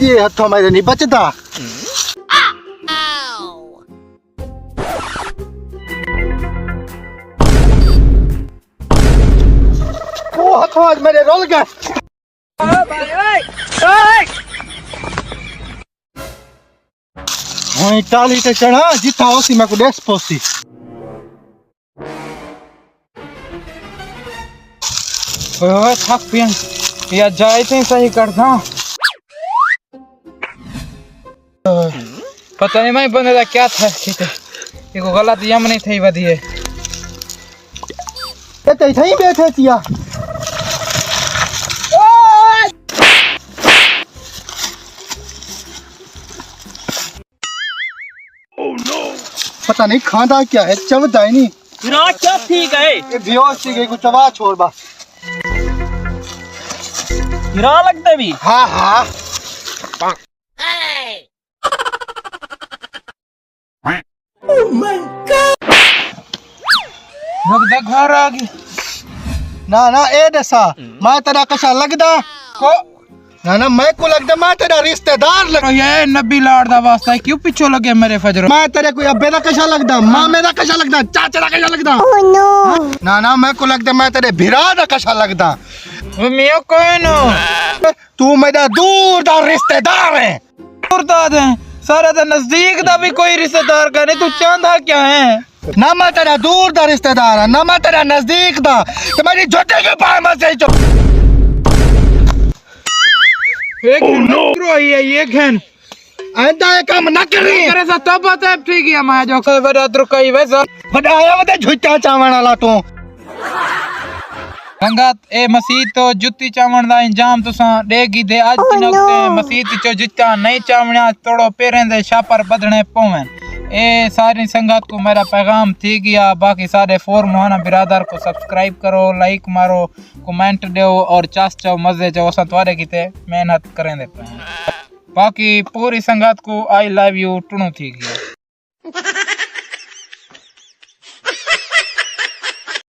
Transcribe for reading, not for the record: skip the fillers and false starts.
ये हथों मेरे नहीं बचता। वो हथों आज मेरे रोल गए। वहीं टाली ते चढ़ा जिथा होसी मैं को डेस पोसी। ओए थक पिया या जाए थे सही करता पता नहीं मैं बंदे का क्या था ठीक है ये को गलत यम नहीं थी वधी है ते थई बैठे चिया पता नहीं खांदा क्या है चबदा ही नहीं ना क्या ठीक है ये बेहोश सी गई को चबा छोड़ बस गिरा लगता भी हाँ हाँ रुक जा घर आ गई ना ना ए दसा मैं तेरा कशा लगदा को ना ना मैं को लगदा मैं तेरा रिश्तेदार लग ये नबी लाड़ दा वास्ता क्यों पीछे लगे मेरे फजर मैं तेरे कोई अब्बे दा कशा लगदा मां मेरा कशा लगदा चाचा दा कशा लगदा ना ना मैं को लगदा मैं तेरे भिरा दा कशा लगदा मियो कोई नो तू मेरा दूर दा रिश्तेदार है दूर दा दे सारे दा नजदीक दा भी कोई रिश्तेदार का नहीं तू चांदा क्या है ना मैं तेरा दूर दा रिश्तेदार है ना मैं तेरा नजदीक दा तो मेरी झोटे के पाए मत से चो एक नो ये घन आंदा ये काम ना करी करे सा तब बता ठीक है मैं जो कोई बरादर कोई वैसा बडाया मते झुट्टा चावण वाला तू संगत ए मसीद तो जुत्ती चावण दा इंजाम तुसा देगी दे आज नकते मसीद चो जुत्ता नहीं चावणा तोड़ो पेरें दे छापर बदने पवन ए सारी संगत को मेरा पैगाम थी गया बाकी सारे फोर मोहाना बिरादर को सब्सक्राइब करो लाइक मारो कमेंट दो और चास चाओ मजे चाओ असा तुम्हारे किते मेहनत करें दे बाकी पूरी संगत को आई लव यू टुणु थी गया।